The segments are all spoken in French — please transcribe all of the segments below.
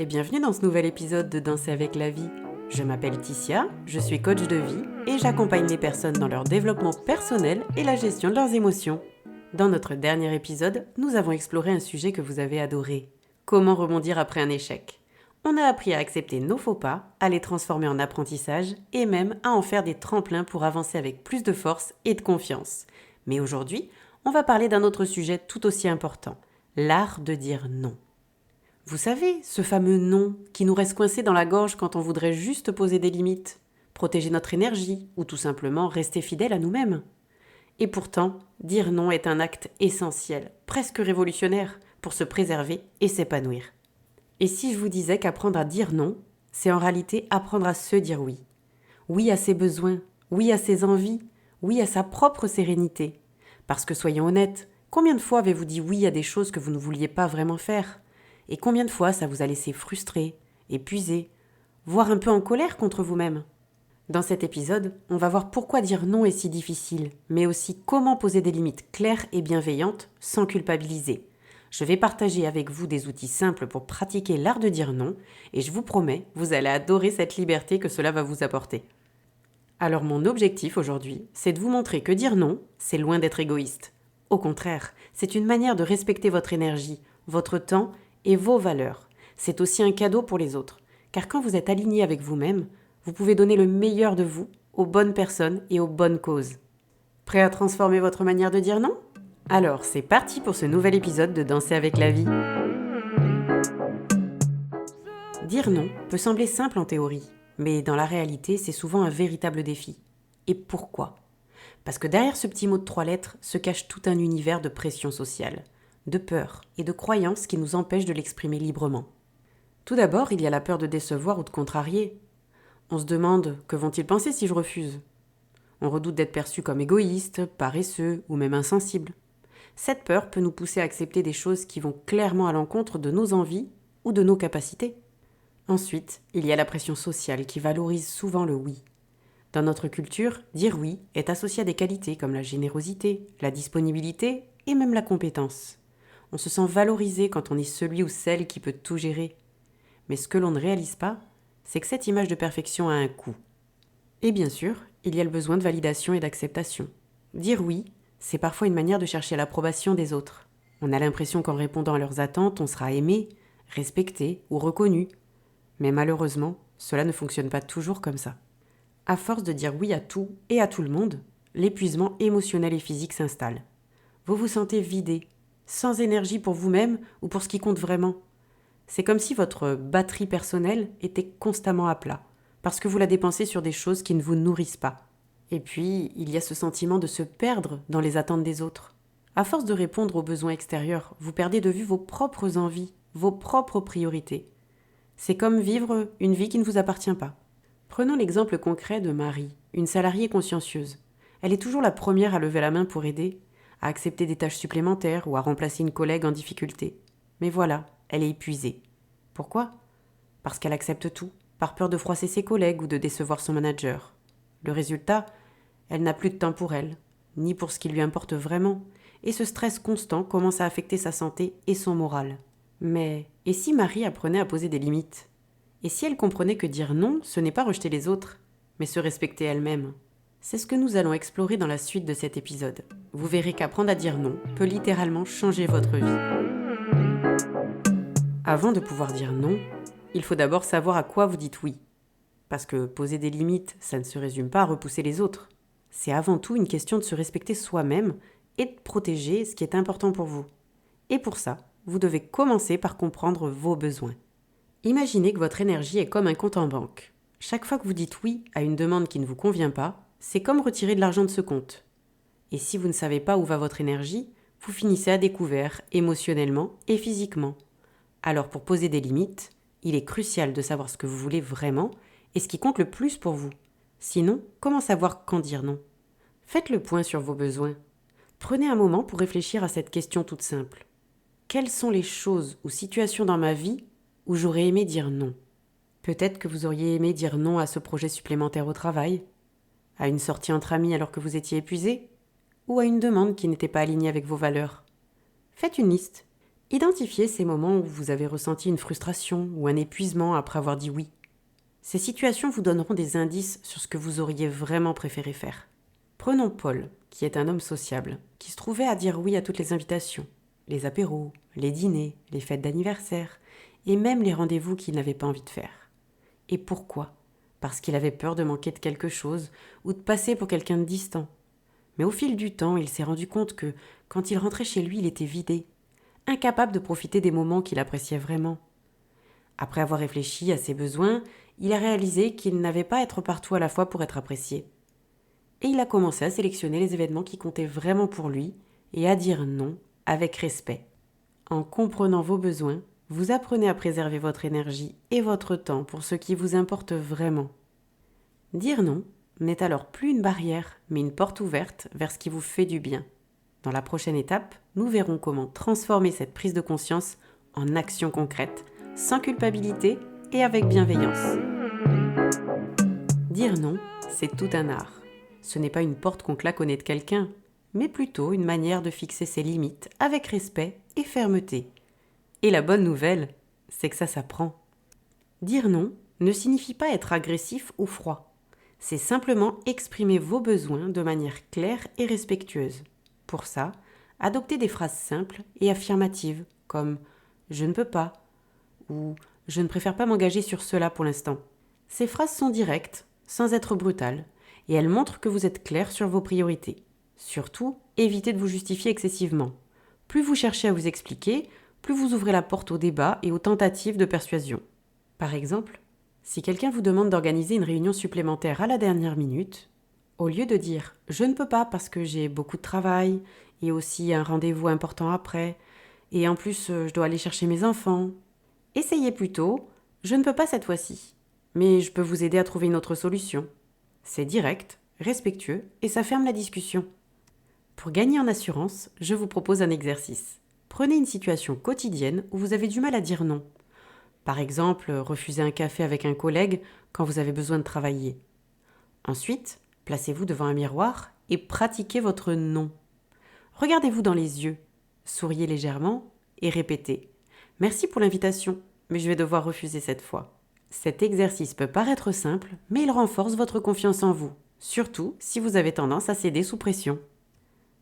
bienvenue dans ce nouvel épisode de Danser avec la vie. Je m'appelle Ticia, je suis coach de vie et j'accompagne les personnes dans leur développement personnel et la gestion de leurs émotions. Dans notre dernier épisode, nous avons exploré un sujet que vous avez adoré. Comment rebondir après un échec. On a appris à accepter nos faux pas, à les transformer en apprentissage et même à en faire des tremplins pour avancer avec plus de force et de confiance. Mais aujourd'hui, on va parler d'un autre sujet tout aussi important, l'art de dire non. Vous savez, ce fameux non qui nous reste coincé dans la gorge quand on voudrait juste poser des limites, protéger notre énergie ou tout simplement rester fidèle à nous-mêmes. Et pourtant, dire non est un acte essentiel, presque révolutionnaire, pour se préserver et s'épanouir. Et si je vous disais qu'apprendre à dire non, c'est en réalité apprendre à se dire oui. Oui à ses besoins, oui à ses envies, oui à sa propre sérénité. Parce que soyons honnêtes, combien de fois avez-vous dit oui à des choses que vous ne vouliez pas vraiment faire ? Et combien de fois ça vous a laissé frustré, épuisé, voire un peu en colère contre vous-même ? Dans cet épisode, on va voir pourquoi dire non est si difficile, mais aussi comment poser des limites claires et bienveillantes sans culpabiliser. Je vais partager avec vous des outils simples pour pratiquer l'art de dire non, et je vous promets, vous allez adorer cette liberté que cela va vous apporter. Alors mon objectif aujourd'hui, c'est de vous montrer que dire non, c'est loin d'être égoïste. Au contraire, c'est une manière de respecter votre énergie, votre temps et vos valeurs. C'est aussi un cadeau pour les autres, car quand vous êtes aligné avec vous-même, vous pouvez donner le meilleur de vous aux bonnes personnes et aux bonnes causes. Prêt à transformer votre manière de dire non ? Alors, c'est parti pour ce nouvel épisode de Danser avec la vie. Dire non peut sembler simple en théorie, mais dans la réalité, c'est souvent un véritable défi. Et pourquoi ? Parce que derrière ce petit mot de 3 lettres se cache tout un univers de pression sociale, de peur et de croyances qui nous empêchent de l'exprimer librement. Tout d'abord, il y a la peur de décevoir ou de contrarier. On se demande « que vont-ils penser si je refuse ?» On redoute d'être perçu comme égoïste, paresseux ou même insensible. Cette peur peut nous pousser à accepter des choses qui vont clairement à l'encontre de nos envies ou de nos capacités. Ensuite, il y a la pression sociale qui valorise souvent le oui. Dans notre culture, dire oui est associé à des qualités comme la générosité, la disponibilité et même la compétence. On se sent valorisé quand on est celui ou celle qui peut tout gérer. Mais ce que l'on ne réalise pas, c'est que cette image de perfection a un coût. Et bien sûr, il y a le besoin de validation et d'acceptation. Dire oui, c'est parfois une manière de chercher l'approbation des autres. On a l'impression qu'en répondant à leurs attentes, on sera aimé, respecté ou reconnu. Mais malheureusement, cela ne fonctionne pas toujours comme ça. À force de dire oui à tout et à tout le monde, l'épuisement émotionnel et physique s'installe. Vous vous sentez vidé, sans énergie pour vous-même ou pour ce qui compte vraiment. C'est comme si votre batterie personnelle était constamment à plat, parce que vous la dépensez sur des choses qui ne vous nourrissent pas. Et puis, il y a ce sentiment de se perdre dans les attentes des autres. À force de répondre aux besoins extérieurs, vous perdez de vue vos propres envies, vos propres priorités. C'est comme vivre une vie qui ne vous appartient pas. Prenons l'exemple concret de Marie, une salariée consciencieuse. Elle est toujours la première à lever la main pour aider, à accepter des tâches supplémentaires ou à remplacer une collègue en difficulté. Mais voilà, elle est épuisée. Pourquoi ? Parce qu'elle accepte tout, par peur de froisser ses collègues ou de décevoir son manager. Le résultat, elle n'a plus de temps pour elle, ni pour ce qui lui importe vraiment, et ce stress constant commence à affecter sa santé et son moral. Mais, et si Marie apprenait à poser des limites ? Et si elle comprenait que dire non, ce n'est pas rejeter les autres, mais se respecter elle-même ? C'est ce que nous allons explorer dans la suite de cet épisode. Vous verrez qu'apprendre à dire non peut littéralement changer votre vie. Avant de pouvoir dire non, il faut d'abord savoir à quoi vous dites oui. Parce que poser des limites, ça ne se résume pas à repousser les autres. C'est avant tout une question de se respecter soi-même et de protéger ce qui est important pour vous. Et pour ça, vous devez commencer par comprendre vos besoins. Imaginez que votre énergie est comme un compte en banque. Chaque fois que vous dites oui à une demande qui ne vous convient pas, c'est comme retirer de l'argent de ce compte. Et si vous ne savez pas où va votre énergie, vous finissez à découvert émotionnellement et physiquement. Alors pour poser des limites, il est crucial de savoir ce que vous voulez vraiment et ce qui compte le plus pour vous. Sinon, comment savoir quand dire non ? Faites le point sur vos besoins. Prenez un moment pour réfléchir à cette question toute simple. Quelles sont les choses ou situations dans ma vie où j'aurais aimé dire non ? Peut-être que vous auriez aimé dire non à ce projet supplémentaire au travail, à une sortie entre amis alors que vous étiez épuisé, ou à une demande qui n'était pas alignée avec vos valeurs. Faites une liste Identifiez ces moments où vous avez ressenti une frustration ou un épuisement après avoir dit oui. Ces situations vous donneront des indices sur ce que vous auriez vraiment préféré faire. Prenons Paul, qui est un homme sociable, qui se trouvait à dire oui à toutes les invitations, les apéros, les dîners, les fêtes d'anniversaire, et même les rendez-vous qu'il n'avait pas envie de faire. Et pourquoi ? Parce qu'il avait peur de manquer de quelque chose ou de passer pour quelqu'un de distant. Mais au fil du temps, il s'est rendu compte que, quand il rentrait chez lui, il était vidé, incapable de profiter des moments qu'il appréciait vraiment. Après avoir réfléchi à ses besoins, il a réalisé qu'il n'avait pas à être partout à la fois pour être apprécié. Et il a commencé à sélectionner les événements qui comptaient vraiment pour lui et à dire non avec respect. En comprenant vos besoins, vous apprenez à préserver votre énergie et votre temps pour ce qui vous importe vraiment. Dire non n'est alors plus une barrière, mais une porte ouverte vers ce qui vous fait du bien. Dans la prochaine étape, nous verrons comment transformer cette prise de conscience en action concrète, sans culpabilité et avec bienveillance. Dire non, c'est tout un art. Ce n'est pas une porte qu'on claque au nez de quelqu'un, mais plutôt une manière de fixer ses limites avec respect et fermeté. Et la bonne nouvelle, c'est que ça s'apprend. Dire non ne signifie pas être agressif ou froid. C'est simplement exprimer vos besoins de manière claire et respectueuse. Pour ça, adoptez des phrases simples et affirmatives comme « je ne peux pas » ou « je ne préfère pas m'engager sur cela pour l'instant ». Ces phrases sont directes, sans être brutales, et elles montrent que vous êtes clair sur vos priorités. Surtout, évitez de vous justifier excessivement. Plus vous cherchez à vous expliquer, plus vous ouvrez la porte au débat et aux tentatives de persuasion. Par exemple, si quelqu'un vous demande d'organiser une réunion supplémentaire à la dernière minute, au lieu de dire « je ne peux pas parce que j'ai beaucoup de travail et aussi un rendez-vous important après, et en plus je dois aller chercher mes enfants », essayez plutôt « je ne peux pas cette fois-ci, mais je peux vous aider à trouver une autre solution ». C'est direct, respectueux et ça ferme la discussion. Pour gagner en assurance, je vous propose un exercice. Prenez une situation quotidienne où vous avez du mal à dire non. Par exemple, refuser un café avec un collègue quand vous avez besoin de travailler. Ensuite, placez-vous devant un miroir et pratiquez votre non. Regardez-vous dans les yeux, souriez légèrement et répétez « Merci pour l'invitation, mais je vais devoir refuser cette fois ». Cet exercice peut paraître simple, mais il renforce votre confiance en vous, surtout si vous avez tendance à céder sous pression.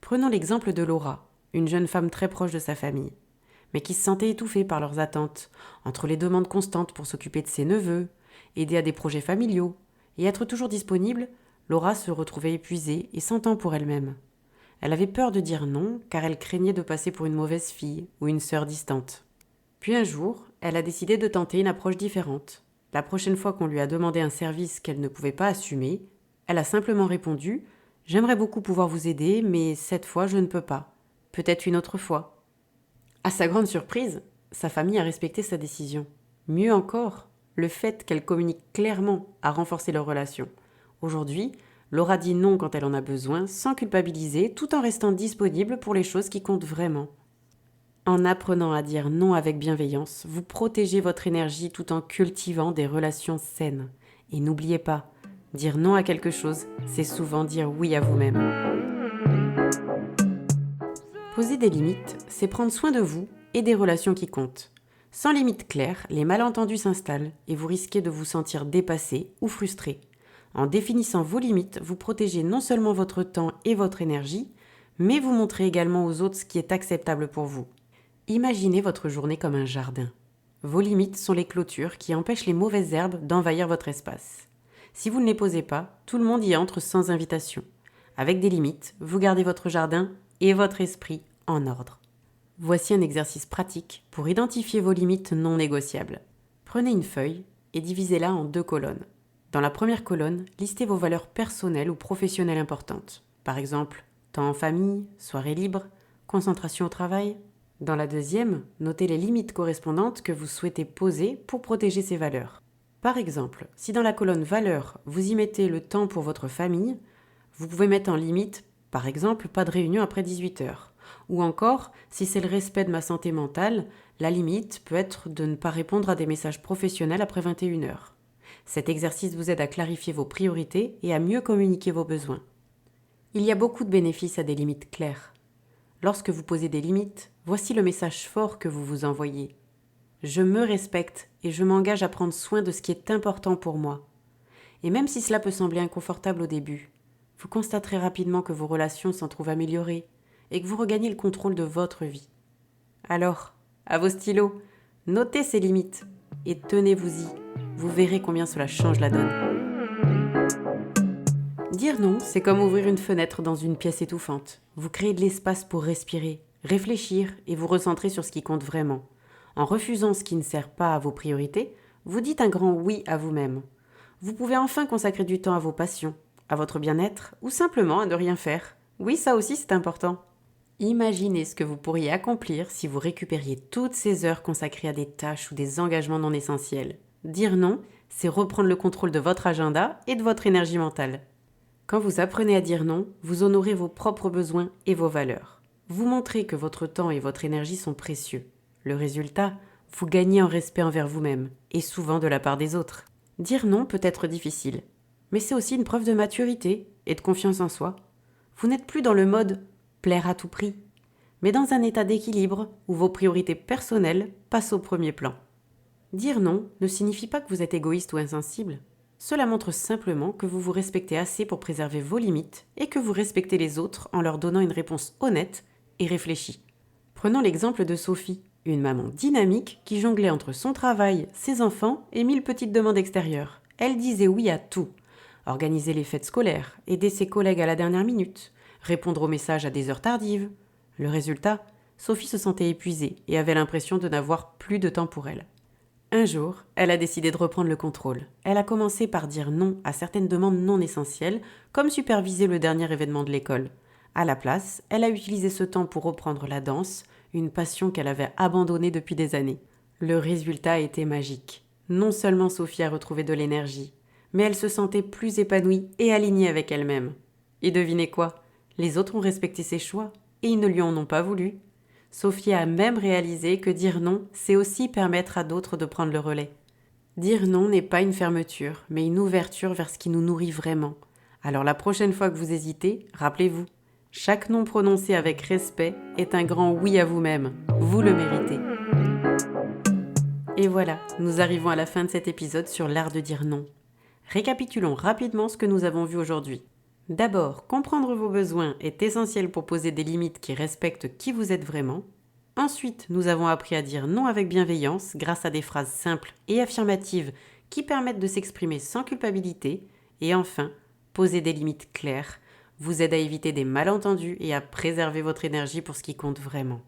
Prenons l'exemple de Laura, une jeune femme très proche de sa famille, mais qui se sentait étouffée par leurs attentes, entre les demandes constantes pour s'occuper de ses neveux, aider à des projets familiaux, et être toujours disponible. Laura se retrouvait épuisée et sans temps pour elle-même. Elle avait peur de dire non, car elle craignait de passer pour une mauvaise fille ou une sœur distante. Puis un jour, elle a décidé de tenter une approche différente. La prochaine fois qu'on lui a demandé un service qu'elle ne pouvait pas assumer, elle a simplement répondu « J'aimerais beaucoup pouvoir vous aider, mais cette fois je ne peux pas. Peut-être une autre fois. » À sa grande surprise, sa famille a respecté sa décision. Mieux encore, le fait qu'elle communique clairement a renforcé leur relation. Aujourd'hui, Laura dit non quand elle en a besoin, sans culpabiliser, tout en restant disponible pour les choses qui comptent vraiment. En apprenant à dire non avec bienveillance, vous protégez votre énergie tout en cultivant des relations saines. Et n'oubliez pas, dire non à quelque chose, c'est souvent dire oui à vous-même. Poser des limites, c'est prendre soin de vous et des relations qui comptent. Sans limites claires, les malentendus s'installent et vous risquez de vous sentir dépassé ou frustré. En définissant vos limites, vous protégez non seulement votre temps et votre énergie, mais vous montrez également aux autres ce qui est acceptable pour vous. Imaginez votre journée comme un jardin. Vos limites sont les clôtures qui empêchent les mauvaises herbes d'envahir votre espace. Si vous ne les posez pas, tout le monde y entre sans invitation. Avec des limites, vous gardez votre jardin et votre esprit en ordre. Voici un exercice pratique pour identifier vos limites non négociables. Prenez une feuille et divisez-la en 2 colonnes. Dans la première colonne, listez vos valeurs personnelles ou professionnelles importantes. Par exemple, temps en famille, soirée libre, concentration au travail. Dans la deuxième, notez les limites correspondantes que vous souhaitez poser pour protéger ces valeurs. Par exemple, si dans la colonne valeurs, vous y mettez le temps pour votre famille, vous pouvez mettre en limite, par exemple, pas de réunion après 18h. Ou encore, si c'est le respect de ma santé mentale, la limite peut être de ne pas répondre à des messages professionnels après 21h. Cet exercice vous aide à clarifier vos priorités et à mieux communiquer vos besoins. Il y a beaucoup de bénéfices à des limites claires. Lorsque vous posez des limites, voici le message fort que vous vous envoyez. Je me respecte et je m'engage à prendre soin de ce qui est important pour moi. Et même si cela peut sembler inconfortable au début, vous constaterez rapidement que vos relations s'en trouvent améliorées et que vous regagnez le contrôle de votre vie. Alors, à vos stylos, notez ces limites et tenez-vous-y. Vous verrez combien cela change la donne. Dire non, c'est comme ouvrir une fenêtre dans une pièce étouffante. Vous créez de l'espace pour respirer, réfléchir et vous recentrer sur ce qui compte vraiment. En refusant ce qui ne sert pas à vos priorités, vous dites un grand oui à vous-même. Vous pouvez enfin consacrer du temps à vos passions, à votre bien-être ou simplement à ne rien faire. Oui, ça aussi c'est important. Imaginez ce que vous pourriez accomplir si vous récupériez toutes ces heures consacrées à des tâches ou des engagements non essentiels. Dire non, c'est reprendre le contrôle de votre agenda et de votre énergie mentale. Quand vous apprenez à dire non, vous honorez vos propres besoins et vos valeurs. Vous montrez que votre temps et votre énergie sont précieux. Le résultat, vous gagnez en respect envers vous-même et souvent de la part des autres. Dire non peut être difficile, mais c'est aussi une preuve de maturité et de confiance en soi. Vous n'êtes plus dans le mode « plaire à tout prix », mais dans un état d'équilibre où vos priorités personnelles passent au premier plan. Dire non ne signifie pas que vous êtes égoïste ou insensible. Cela montre simplement que vous vous respectez assez pour préserver vos limites et que vous respectez les autres en leur donnant une réponse honnête et réfléchie. Prenons l'exemple de Sophie, une maman dynamique qui jonglait entre son travail, ses enfants et 1000 petites demandes extérieures. Elle disait oui à tout. Organiser les fêtes scolaires, aider ses collègues à la dernière minute, répondre aux messages à des heures tardives. Le résultat, Sophie se sentait épuisée et avait l'impression de n'avoir plus de temps pour elle. Un jour, elle a décidé de reprendre le contrôle. Elle a commencé par dire non à certaines demandes non essentielles, comme superviser le dernier événement de l'école. À la place, elle a utilisé ce temps pour reprendre la danse, une passion qu'elle avait abandonnée depuis des années. Le résultat a été magique. Non seulement Sophie a retrouvé de l'énergie, mais elle se sentait plus épanouie et alignée avec elle-même. Et devinez quoi ? Les autres ont respecté ses choix, et ils ne lui en ont pas voulu. Sophie a même réalisé que dire non, c'est aussi permettre à d'autres de prendre le relais. Dire non n'est pas une fermeture, mais une ouverture vers ce qui nous nourrit vraiment. Alors la prochaine fois que vous hésitez, rappelez-vous, chaque non prononcé avec respect est un grand oui à vous-même. Vous le méritez. Et voilà, nous arrivons à la fin de cet épisode sur l'art de dire non. Récapitulons rapidement ce que nous avons vu aujourd'hui. D'abord, comprendre vos besoins est essentiel pour poser des limites qui respectent qui vous êtes vraiment. Ensuite, nous avons appris à dire non avec bienveillance grâce à des phrases simples et affirmatives qui permettent de s'exprimer sans culpabilité. Et enfin, poser des limites claires vous aide à éviter des malentendus et à préserver votre énergie pour ce qui compte vraiment.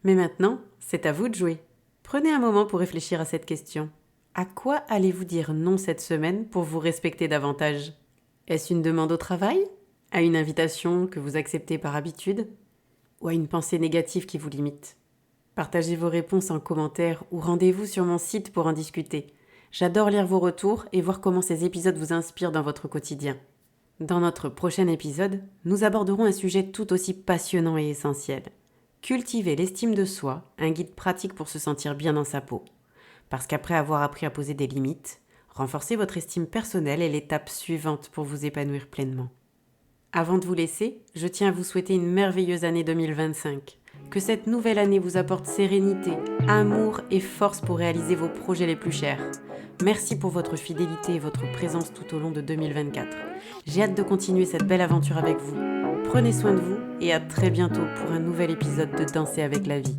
Mais maintenant, c'est à vous de jouer. Prenez un moment pour réfléchir à cette question. À quoi allez-vous dire non cette semaine pour vous respecter davantage ? Est-ce une demande au travail ? À une invitation que vous acceptez par habitude ? Ou à une pensée négative qui vous limite ? Partagez vos réponses en commentaire ou rendez-vous sur mon site pour en discuter. J'adore lire vos retours et voir comment ces épisodes vous inspirent dans votre quotidien. Dans notre prochain épisode, nous aborderons un sujet tout aussi passionnant et essentiel. Cultiver l'estime de soi, un guide pratique pour se sentir bien dans sa peau. Parce qu'après avoir appris à poser des limites, renforcer votre estime personnelle est l'étape suivante pour vous épanouir pleinement. Avant de vous laisser, je tiens à vous souhaiter une merveilleuse année 2025. Que cette nouvelle année vous apporte sérénité, amour et force pour réaliser vos projets les plus chers. Merci pour votre fidélité et votre présence tout au long de 2024. J'ai hâte de continuer cette belle aventure avec vous. Prenez soin de vous et à très bientôt pour un nouvel épisode de Danser avec la vie.